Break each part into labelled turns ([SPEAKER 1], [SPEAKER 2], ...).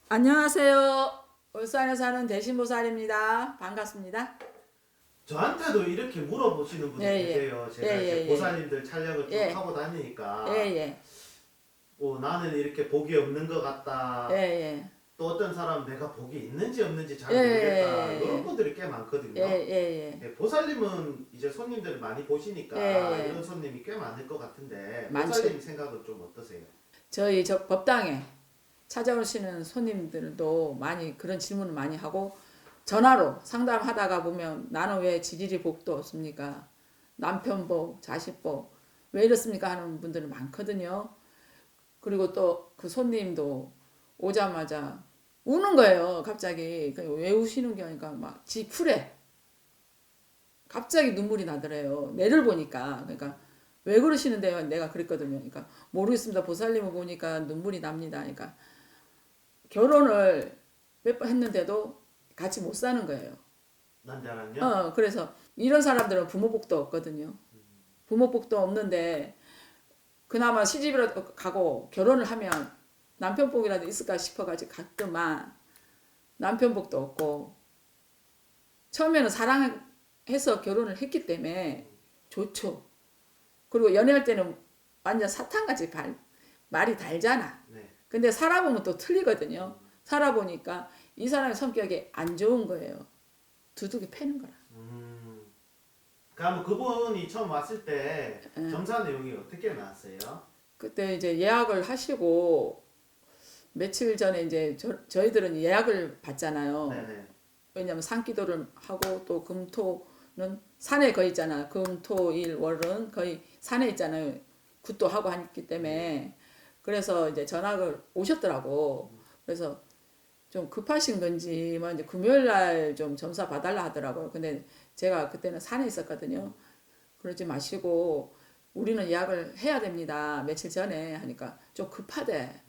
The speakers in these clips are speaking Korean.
[SPEAKER 1] 안녕하세요. 울산에 사는 대신보살입니다. 반갑습니다.
[SPEAKER 2] 저한테도 이렇게 물어보시는
[SPEAKER 1] 예,
[SPEAKER 2] 분이
[SPEAKER 1] 예.
[SPEAKER 2] 계세요.
[SPEAKER 1] 예,
[SPEAKER 2] 제가 이제
[SPEAKER 1] 예, 예.
[SPEAKER 2] 보살님들 촬영을 쭉
[SPEAKER 1] 예,
[SPEAKER 2] 하고
[SPEAKER 1] 예,
[SPEAKER 2] 다니니까
[SPEAKER 1] 예.
[SPEAKER 2] 나는 이렇게 복이 없는 것
[SPEAKER 1] 예,
[SPEAKER 2] 같다.
[SPEAKER 1] 예.
[SPEAKER 2] 또 어떤 사람은 내가 복이 있는지 없는지
[SPEAKER 1] 예,
[SPEAKER 2] 잘 모르겠다. 이런
[SPEAKER 1] 예,
[SPEAKER 2] 분들이 꽤
[SPEAKER 1] 예,
[SPEAKER 2] 많거든요.
[SPEAKER 1] 예.
[SPEAKER 2] 예, 보살님은 이제 손님들을 많이
[SPEAKER 1] 예,
[SPEAKER 2] 보시니까
[SPEAKER 1] 예.
[SPEAKER 2] 이런 손님이 꽤 많을 것 같은데
[SPEAKER 1] 많죠.
[SPEAKER 2] 보살님 생각은 좀 어떠세요?
[SPEAKER 1] 저희 저 법당에 찾아오시는 손님들도 많이 그런 질문을 많이 하고 전화로 상담하다가 보면 나는 왜 지지리 복도 없습니까? 남편 복, 자식 복, 왜 이렇습니까? 하는 분들이 많거든요. 그리고 또 그 손님도 오자마자 우는 거예요. 갑자기. 왜 우시는 게 아니까 막 지 풀에 갑자기 눈물이 나더래요. 내를 보니까. 그러니까 왜 그러시는데요? 내가 그랬거든요. 그러니까 모르겠습니다. 보살님을 보니까 눈물이 납니다. 그러니까 결혼을 몇 번 했는데도 같이 못 사는 거예요.
[SPEAKER 2] 난자랑요?
[SPEAKER 1] 그래서 이런 사람들은 부모복도 없거든요. 부모복도 없는데 그나마 시집이라도 가고 결혼을 하면 남편 복이라도 있을까 싶어가지고 갔더만 남편 복도 없고 처음에는 사랑해서 결혼을 했기 때문에 좋죠. 그리고 연애할 때는 완전 사탕같이 말이 달잖아.
[SPEAKER 2] 네.
[SPEAKER 1] 근데 살아보면 또 틀리거든요. 살아보니까 이 사람의 성격이 안 좋은 거예요. 두둑이 패는 거라.
[SPEAKER 2] 그럼 그분이 처음 왔을 때
[SPEAKER 1] 예.
[SPEAKER 2] 점사 내용이 어떻게 나왔어요?
[SPEAKER 1] 그때 이제 예약을 하시고 며칠 전에 이제 저희들은 예약을 받잖아요.
[SPEAKER 2] 네네.
[SPEAKER 1] 왜냐면 산기도를 하고 또 금토는 산에 거의 있잖아. 금토일 월은 거의 산에 있잖아요. 굿도 하고 하기 때문에 그래서 이제 전학을 오셨더라고. 그래서 좀 급하신 건지 뭐 이제 금요일 날 좀 점사 봐달라 하더라고요. 근데 제가 그때는 산에 있었거든요. 그러지 마시고 우리는 예약을 해야 됩니다. 며칠 전에 하니까 좀 급하대.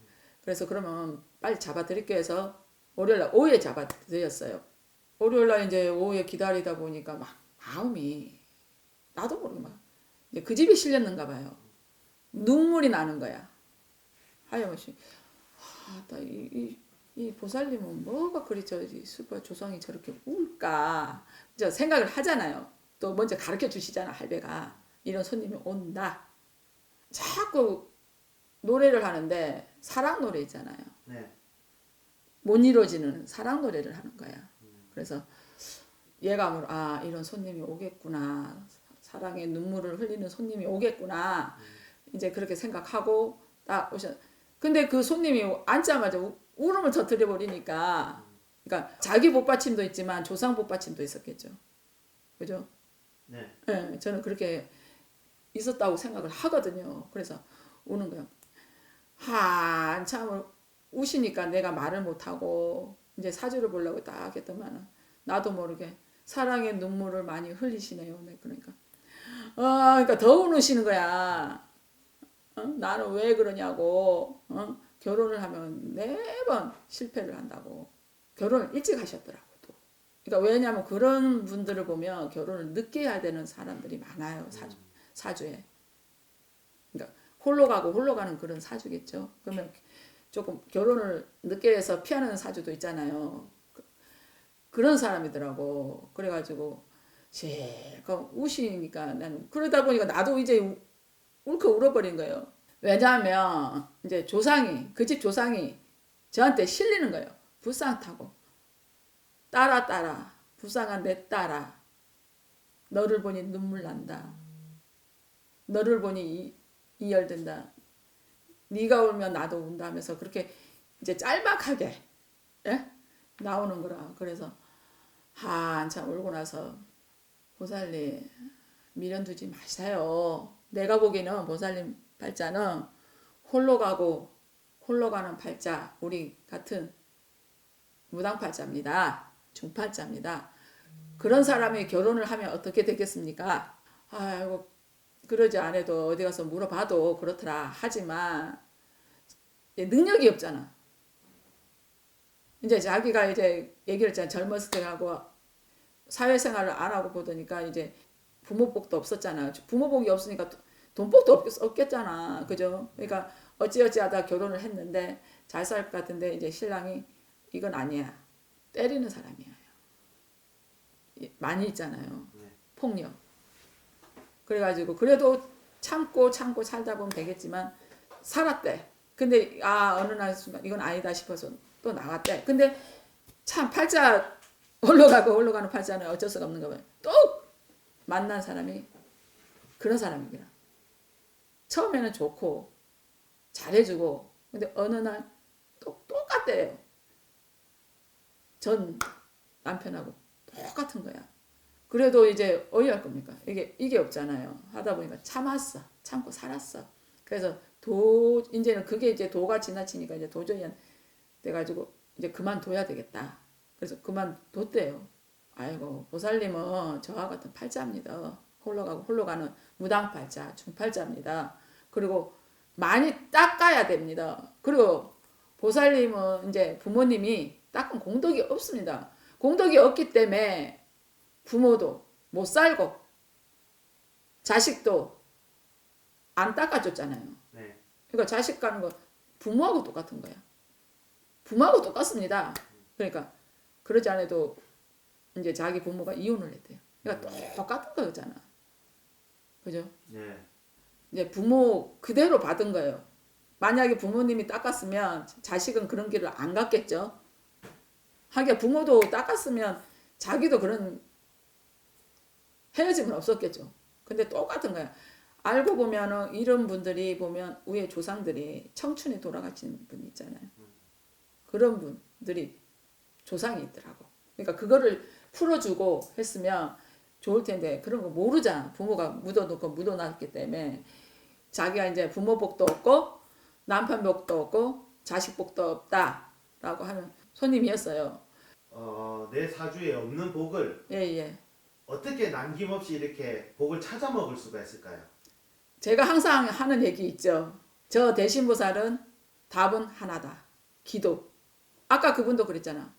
[SPEAKER 1] 그래서 그러면 빨리 잡아드릴게요 해서 월요일 날 오후에 잡아드렸어요. 월요일 날 이제 오후에 기다리다 보니까 막 마음이 나도 모르게 막 이제 그 집에 실렸는가 봐요. 눈물이 나는 거야. 하염없이 이 보살님은 뭐가 그리 저 수바 조상이 저렇게 울까? 저 생각을 하잖아요. 또 먼저 가르쳐 주시잖아 할배가 이런 손님이 온다. 자꾸 노래를 하는데 사랑 노래 있잖아요.
[SPEAKER 2] 네.
[SPEAKER 1] 못 이루어지는 사랑 노래를 하는 거야. 그래서 예감으로 이런 손님이 오겠구나. 사랑의 눈물을 흘리는 손님이 오겠구나. 이제 그렇게 생각하고 딱 오셨. 근데 그 손님이 앉자마자 울음을 터뜨려 버리니까 그러니까 자기 복받침도 있지만 조상 복받침도 있었겠죠. 그죠?
[SPEAKER 2] 네.
[SPEAKER 1] 네, 저는 그렇게 있었다고 생각을 하거든요. 그래서 우는 거예요. 한참을 우시니까 내가 말을 못하고 이제 사주를 보려고 딱 했더만 나도 모르게 사랑의 눈물을 많이 흘리시네요. 네, 그러니까 그러니까 더 우시는 거야. 나는 왜 그러냐고. 결혼을 하면 4번 실패를 한다고. 결혼을 일찍 하셨더라고 또. 그러니까 왜냐하면 그런 분들을 보면 결혼을 늦게 해야 되는 사람들이 많아요. 사주에. 그러니까 홀로 가고 홀로 가는 그런 사주겠죠. 그러면 조금 결혼을 늦게 해서 피하는 사주도 있잖아요. 그런 사람이더라고. 그래가지고 실컷 우시니까 나는 그러다 보니까 나도 이제 울컥 울어버린 거예요. 왜냐하면 이제 조상이 그 집 조상이 저한테 실리는 거예요. 불상 타고 따라 불쌍한 내 딸아 너를 보니 눈물 난다. 너를 보니 이열된다. 네가 울면 나도 운다 하면서 그렇게 이제 짤막하게 예? 나오는 거라. 그래서 한참 울고 나서 보살님 미련 두지 마세요. 내가 보기에는 보살님 팔자는 홀로 가고 홀로 가는 팔자 우리 같은 무당팔자입니다. 중팔자입니다. 그런 사람이 결혼을 하면 어떻게 되겠습니까? 아이고 그러지 않아도 어디 가서 물어봐도 그렇더라 하지만 능력이 없잖아. 이제 자기가 이제 얘기를 했잖아. 젊었을 때 하고 사회생활을 안 하고 보니까 이제 부모복도 없었잖아. 부모복이 없으니까 돈복도 없겠잖아. 그죠? 그러니까 어찌어찌 하다 결혼을 했는데 잘 살 것 같은데 이제 신랑이 이건 아니야. 때리는 사람이에요. 많이 있잖아요.
[SPEAKER 2] 네.
[SPEAKER 1] 폭력. 그래가지고 그래도 참고 살다 보면 되겠지만 살았대. 근데 어느 날 순간 이건 아니다 싶어서 또 나갔대. 근데 참 팔자 올라가는 팔자는 어쩔 수가 없는 거 봐요. 또 만난 사람이 그런 사람이구나. 처음에는 좋고 잘해주고 근데 어느 날 똑같대요. 전 남편하고 똑같은 거야. 그래도 이제 어이할 겁니까? 이게 없잖아요. 하다 보니까 참고 살았어. 그래서 이제는 그게 이제 도가 지나치니까 이제 도저히 안 돼가지고 이제 그만둬야 되겠다. 그래서 그만뒀대요. 아이고 보살님은 저와 같은 팔자입니다. 홀로 가는 무당팔자, 중팔자입니다. 그리고 많이 닦아야 됩니다. 그리고 보살님은 이제 부모님이 닦은 공덕이 없습니다. 공덕이 없기 때문에 부모도 못 살고 자식도 안 닦아줬잖아요.
[SPEAKER 2] 네.
[SPEAKER 1] 그러니까 자식 가는 거 부모하고 똑같은 거야. 부모하고 똑같습니다. 그러니까 그러지 않아도 이제 자기 부모가 이혼을 했대요. 그러니까 똑같은 거잖아. 그죠?
[SPEAKER 2] 네.
[SPEAKER 1] 이제 부모 그대로 받은 거예요. 만약에 부모님이 닦았으면 자식은 그런 길을 안 갔겠죠. 하긴 부모도 닦았으면 자기도 그런 헤어짐은 없었겠죠. 근데 똑같은 거야. 알고 보면은 이런 분들이 보면 위에 조상들이 청춘에 돌아가신 분 있잖아요. 그런 분들이 조상이 있더라고. 그러니까 그거를 풀어주고 했으면 좋을 텐데 그런 거 모르잖아. 부모가 묻어놓고 묻어놨기 때문에 자기가 이제 부모 복도 없고 남편 복도 없고 자식 복도 없다라고 하는 손님이었어요.
[SPEAKER 2] 내 사주에 없는 복을
[SPEAKER 1] 예.
[SPEAKER 2] 어떻게 남김없이 이렇게 복을 찾아 먹을 수가 있을까요?
[SPEAKER 1] 제가 항상 하는 얘기 있죠. 저 대신보살은 답은 하나다. 기도. 아까 그분도 그랬잖아.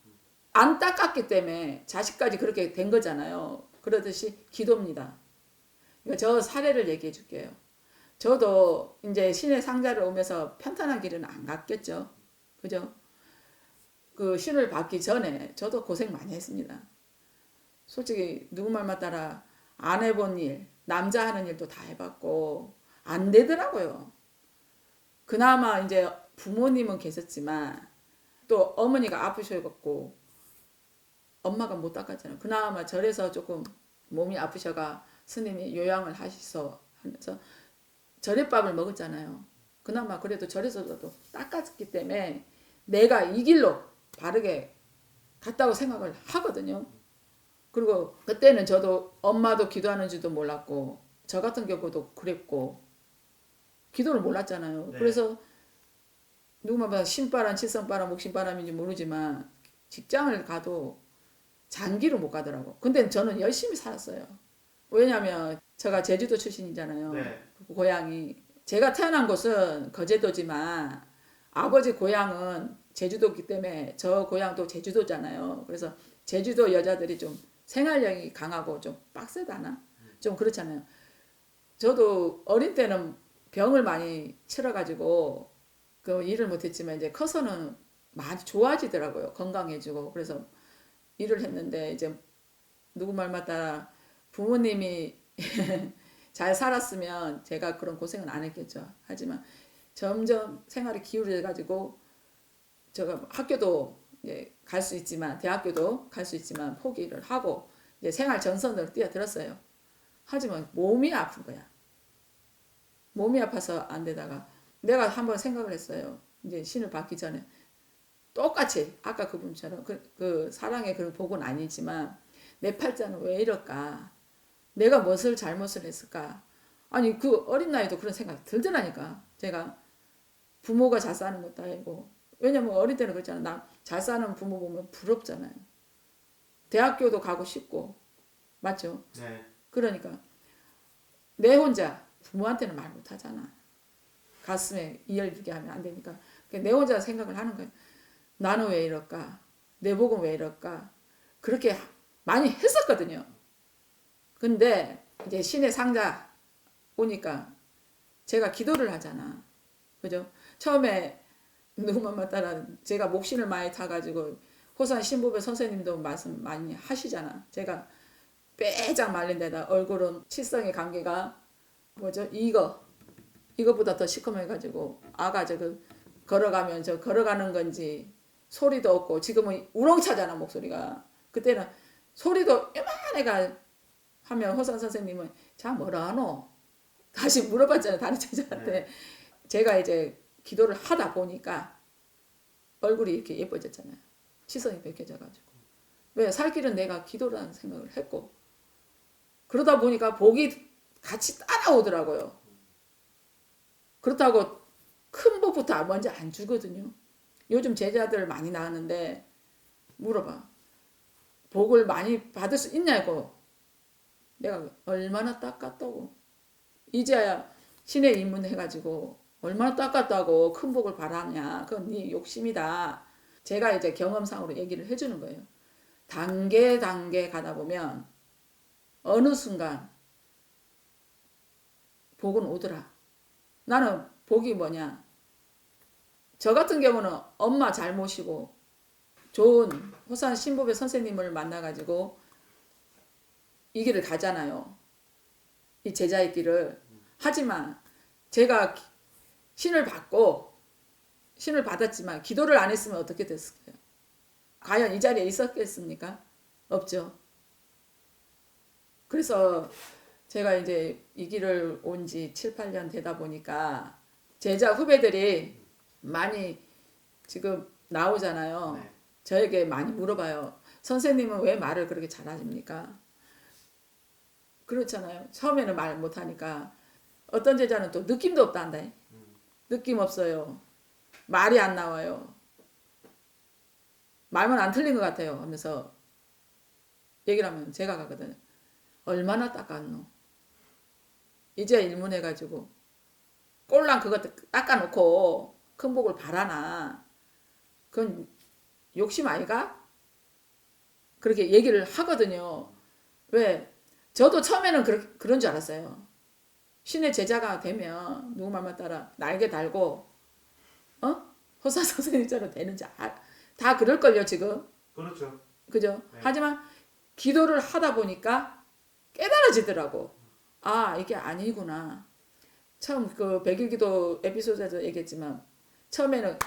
[SPEAKER 1] 안 닦았기 때문에 자식까지 그렇게 된 거잖아요. 그러듯이 기도입니다. 그러니까 저 사례를 얘기해 줄게요. 저도 이제 신의 상자를 오면서 편탄한 길은 안 갔겠죠. 그죠? 그 신을 받기 전에 저도 고생 많이 했습니다. 솔직히 누구 말만 따라 안 해본 일, 남자 하는 일도 다 해봤고 안 되더라고요. 그나마 이제 부모님은 계셨지만 또 어머니가 아프셔갖고 엄마가 못 닦았잖아요. 그나마 절에서 조금 몸이 아프셔가 스님이 요양을 하셔서 하면서 절에밥을 먹었잖아요. 그나마 그래도 절에서도 닦았기 때문에 내가 이 길로 바르게 갔다고 생각을 하거든요. 그리고 그때는 저도 엄마도 기도하는 줄도 몰랐고 저 같은 경우도 그랬고 기도를 몰랐잖아요.
[SPEAKER 2] 네.
[SPEAKER 1] 그래서 누구만 신바람, 칠성바람, 목신바람인지 모르지만 직장을 가도 장기로 못 가더라고. 근데 저는 열심히 살았어요. 왜냐면 제가 제주도 출신이잖아요.
[SPEAKER 2] 네.
[SPEAKER 1] 고향이 제가 태어난 곳은 거제도지만 아버지 고향은 제주도기 때문에 저 고향도 제주도잖아요. 그래서 제주도 여자들이 좀 생활력이 강하고 좀 빡세다나? 좀 그렇잖아요. 저도 어린 때는 병을 많이 치러가지고 그 일을 못했지만 이제 커서는 많이 좋아지더라고요. 건강해지고. 그래서 일을 했는데 이제 누구 말 맞다 부모님이 잘 살았으면 제가 그런 고생은 안 했겠죠. 하지만 점점 생활이 기울여가지고 제가 학교도 갈 수 있지만 대학교도 갈 수 있지만 포기를 하고 이제 생활 전선으로 뛰어들었어요. 하지만 몸이 아픈 거야. 몸이 아파서 안 되다가 내가 한번 생각을 했어요. 이제 신을 받기 전에 똑같이 아까 그분처럼 그 사랑의 그런 복은 아니지만 내 팔자는 왜 이럴까? 내가 무엇을 잘못을 했을까? 아니 그 어린 나이도 그런 생각이 들더라니까. 제가 부모가 잘 사는 것도 아니고 왜냐면 어릴 때는 그렇잖아. 나 잘 사는 부모 보면 부럽잖아요. 대학교도 가고 싶고 맞죠?
[SPEAKER 2] 네.
[SPEAKER 1] 그러니까 내 혼자 부모한테는 말 못하잖아. 가슴에 이열리게 하면 안 되니까 내 혼자 생각을 하는 거예요. 나는 왜 이럴까? 내 복은 왜 이럴까? 그렇게 많이 했었거든요. 근데 이제 신의 상자 오니까 제가 기도를 하잖아. 그죠? 처음에 누구만 따라 제가 목신을 많이 타가지고 호산 신부배 선생님도 말씀 많이 하시잖아. 제가 빼짝 말린 데다 얼굴은 치성의 관계가 뭐죠? 이거보다 더 시커매가지고 아가 저그 걸어가면 저 걸어가는 건지 소리도 없고 지금은 우렁차잖아 목소리가. 그때는 소리도 요만해가 하면 호산 선생님은 자 뭐라 하노? 다시 물어봤잖아요 다른 제자한테. 제가 이제 기도를 하다 보니까 얼굴이 이렇게 예뻐졌잖아요. 시선이 벗겨져가지고. 왜? 살 길은 내가 기도라는 생각을 했고 그러다 보니까 복이 같이 따라오더라고요. 그렇다고 큰 복부터 먼저 안 주거든요. 요즘 제자들 많이 나왔는데 물어봐. 복을 많이 받을 수 있냐고. 내가 얼마나 닦았다고. 이제야 신의 입문해가지고 얼마나 닦았다고 큰 복을 바라냐. 그건 네 욕심이다. 제가 이제 경험상으로 얘기를 해주는 거예요. 단계 가다 보면 어느 순간 복은 오더라. 나는 복이 뭐냐. 저 같은 경우는 엄마 잘 모시고 좋은 호산 신부배 선생님을 만나가지고 이 길을 가잖아요. 이 제자의 길을. 하지만 제가 신을 받았지만 기도를 안 했으면 어떻게 됐을까요? 과연 이 자리에 있었겠습니까? 없죠. 그래서 제가 이제 이 길을 온 지 7, 8년 되다 보니까 제자 후배들이 많이 지금 나오잖아요.
[SPEAKER 2] 네.
[SPEAKER 1] 저에게 많이 물어봐요. 선생님은 왜 말을 그렇게 잘하십니까? 그렇잖아요. 처음에는 말 못하니까 어떤 제자는 또 느낌도 없다한다. 느낌 없어요. 말이 안 나와요. 말만 안 틀린 것 같아요 하면서 얘기를 하면 제가 가거든요. 얼마나 닦았노? 이제 일문해가지고 꼴랑 그것 닦아놓고 큰 복을 바라나. 그건 욕심 아이가? 그렇게 얘기를 하거든요. 왜? 저도 처음에는 그런 줄 알았어요. 신의 제자가 되면 누구 말만 따라 날개 달고 호사 선생님처럼 되는지 다 그럴걸요 지금.
[SPEAKER 2] 그렇죠.
[SPEAKER 1] 그죠?
[SPEAKER 2] 네.
[SPEAKER 1] 하지만 기도를 하다 보니까 깨달아지더라고. 아 이게 아니구나. 처음 그 백일기도 에피소드에서 얘기했지만 처음에는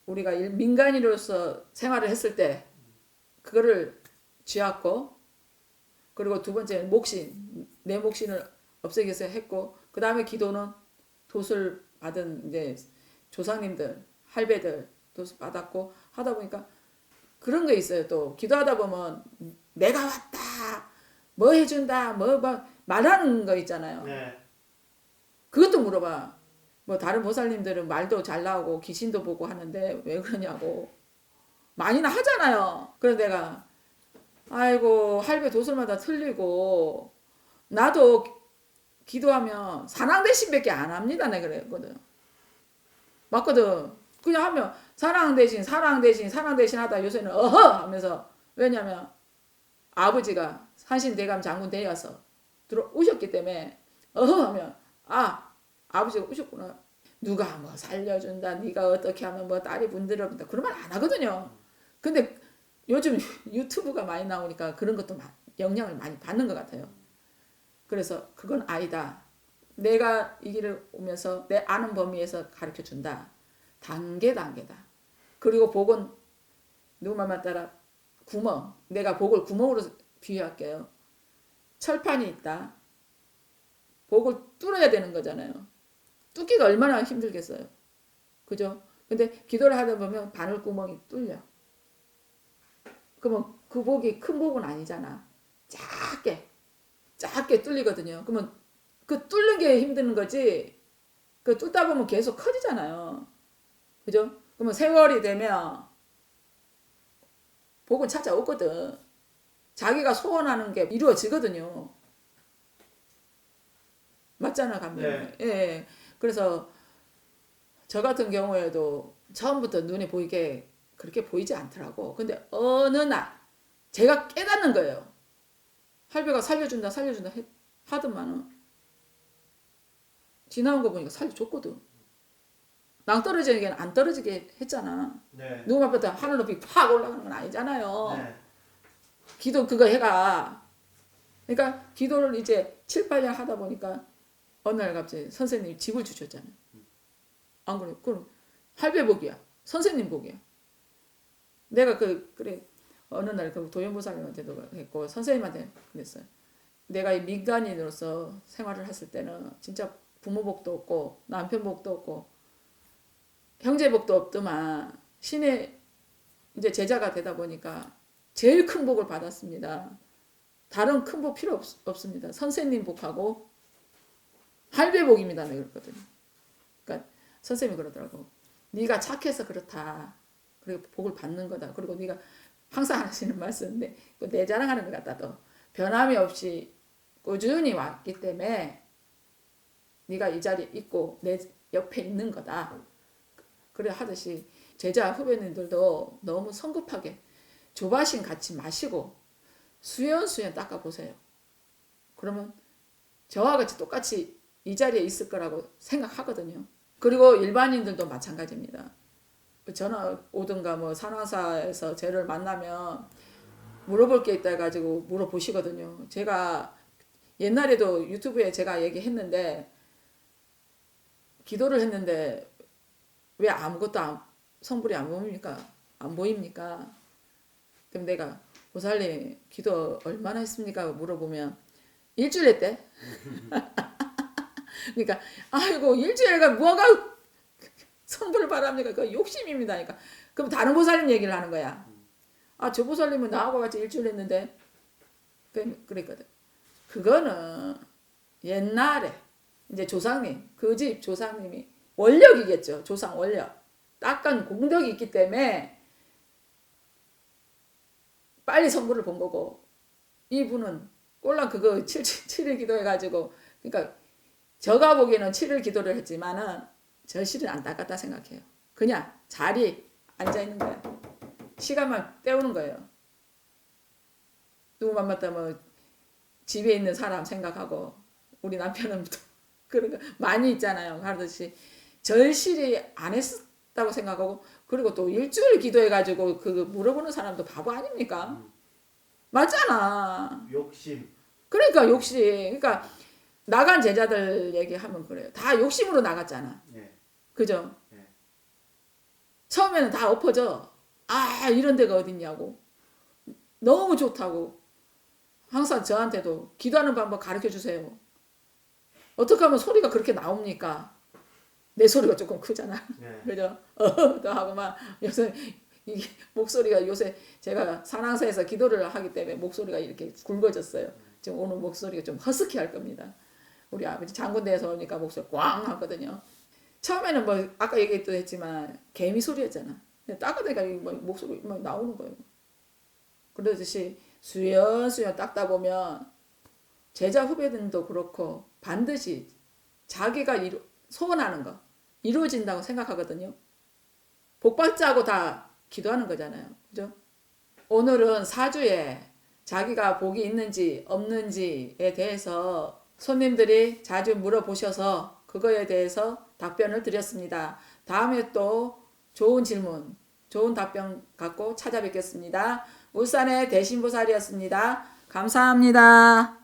[SPEAKER 1] 우리가 민간인으로서 생활을 했을 때 그거를 쥐었고 그리고 두 번째 내 목신을 없애기 위해서 했고 그 다음에 기도는 돛을 받은 이제 조상님들 할배들 돛을 받았고 하다 보니까 그런 게 있어요. 또 기도하다 보면 내가 왔다 뭐 해준다 뭐 말하는 거 있잖아요.
[SPEAKER 2] 네.
[SPEAKER 1] 그것도 물어봐. 뭐 다른 보살님들은 말도 잘 나오고 귀신도 보고 하는데 왜 그러냐고. 많이나 하잖아요. 그래서 내가 아이고 할배 도술마다 틀리고 나도 기도하면 사랑대신밖에 안 합니다. 내가 그랬거든. 맞거든. 그냥 하면 사랑 대신 하다 요새는 어허 하면서 왜냐면 아버지가 산신대감 장군 되어서 들어오셨기 때문에 어허 하면 아버지가 오셨구나. 누가 뭐 살려준다. 네가 어떻게 하면 뭐 딸이 분들어본다. 그런 말 안 하거든요. 근데 요즘 유튜브가 많이 나오니까 그런 것도 영향을 많이 받는 것 같아요. 그래서 그건 아니다. 내가 이 길을 오면서 내 아는 범위에서 가르쳐준다. 단계다. 그리고 복은 누구 말만 따라 구멍. 내가 복을 구멍으로 비유할게요. 철판이 있다. 복을 뚫어야 되는 거잖아요. 뚫기가 얼마나 힘들겠어요. 그죠? 근데 기도를 하다 보면 바늘구멍이 뚫려. 그러면 그 복이 큰 복은 아니잖아. 작게 뚫리거든요. 그러면 그 뚫는 게 힘든 거지. 그 뚫다 보면 계속 커지잖아요. 그죠? 그러면 세월이 되면 복은 찾아오거든. 자기가 소원하는 게 이루어지거든요. 맞잖아, 감독님.
[SPEAKER 2] 네.
[SPEAKER 1] 예. 그래서 저 같은 경우에도 처음부터 눈에 보이게 그렇게 보이지 않더라고. 근데 어느 날 제가 깨닫는 거예요. 할배가 살려준다 하더만은 지나온 거 보니까 살려줬거든. 낭떠러지는 게 안 떨어지게 했잖아.
[SPEAKER 2] 네.
[SPEAKER 1] 누구 앞에서 하늘 높이 팍 올라가는 건 아니잖아요.
[SPEAKER 2] 네.
[SPEAKER 1] 기도 그거 해가. 그러니까 기도를 이제 7, 8년 하다 보니까 어느 날 갑자기 선생님이 집을 주셨잖아요. 안 그래? 그럼 할배복이야. 선생님 복이야. 내가 그래 어느 날 그 도연보살님한테도 했고 선생님한테 그랬어요. 내가 이 민간인으로서 생활을 했을 때는 진짜 부모 복도 없고 남편 복도 없고 형제 복도 없더만 신의 이제 제자가 되다 보니까 제일 큰 복을 받았습니다. 다른 큰 복 필요 없습니다. 선생님 복하고 할배 복입니다. 내가 그랬거든요. 그러니까 선생님이 그러더라고. 네가 착해서 그렇다. 그리고 복을 받는 거다. 그리고 네가 항상 하시는 말씀인데 내 자랑하는 것 같다. 또 변함이 없이 꾸준히 왔기 때문에 네가 이 자리에 있고 내 옆에 있는 거다. 그래 하듯이 제자 후배님들도 너무 성급하게 조바심 갖지 마시고 수연수연 닦아보세요. 그러면 저와 같이 똑같이 이 자리에 있을 거라고 생각하거든요. 그리고 일반인들도 마찬가지입니다. 전화 오든가 뭐 산화사에서 저를 만나면 물어볼 게 있다 해가지고 물어보시거든요. 제가 옛날에도 유튜브에 제가 얘기했는데 기도를 했는데 왜 아무것도 성불이 안 보입니까? 안 보입니까? 그럼 내가 보살님 기도 얼마나 했습니까? 물어보면 일주일 했대. 그러니까 아이고 일주일가 뭐가 성불을 바랍니까? 그 욕심입니다. 그러니까 그럼 다른 보살님 얘기를 하는 거야. 아, 저 보살님은 나하고 같이 일주일 했는데 그랬거든. 그거는 옛날에 이제 조상님 그 집 조상님이 원력이겠죠. 조상 원력 딱한 공덕이 있기 때문에 빨리 성불을 본 거고 이분은 꼴랑 그거 7일 기도해가지고 그러니까 저가 보기에는 7일 기도를 했지만은 저 실은 안 닦았다 생각해요. 그냥 자리에 앉아있는 거야. 시간만 때우는 거예요. 누구 만났다 뭐 집에 있는 사람 생각하고 우리 남편은 그런 거 많이 있잖아요. 하듯이 절실히 안 했다고 생각하고 그리고 또 일주일 기도해가지고 그거 물어보는 사람도 바보 아닙니까? 맞잖아.
[SPEAKER 2] 욕심.
[SPEAKER 1] 그러니까 욕심. 그러니까 나간 제자들 얘기하면 그래요. 다 욕심으로 나갔잖아.
[SPEAKER 2] 네.
[SPEAKER 1] 그죠?
[SPEAKER 2] 네.
[SPEAKER 1] 처음에는 다 엎어져. 아 이런 데가 어딨냐고. 너무 좋다고. 항상 저한테도 기도하는 방법 가르쳐 주세요. 어떻게 하면 소리가 그렇게 나옵니까? 내 소리가 조금 크잖아.
[SPEAKER 2] 네.
[SPEAKER 1] 그죠? 또 하고 막 요새 이게 목소리가 요새 제가 산항사에서 기도를 하기 때문에 목소리가 이렇게 굵어졌어요. 지금 오늘 목소리가 좀 허스키 할 겁니다. 우리 아버지 장군대에서 오니까 목소리 꽝 하거든요. 처음에는 뭐 아까 얘기도 했지만 개미 소리였잖아. 닦아 보니까 목소리 막 나오는 거예요. 그러듯이 수연수연 닦다 보면 제자 후배들도 그렇고 반드시 자기가 소원하는 거 이루어진다고 생각하거든요. 복받자고 다 기도하는 거잖아요. 그죠? 오늘은 사주에 자기가 복이 있는지 없는지에 대해서 손님들이 자주 물어보셔서 그거에 대해서 답변을 드렸습니다. 다음에 또 좋은 질문, 좋은 답변 갖고 찾아뵙겠습니다. 울산의 대신보살이었습니다. 감사합니다.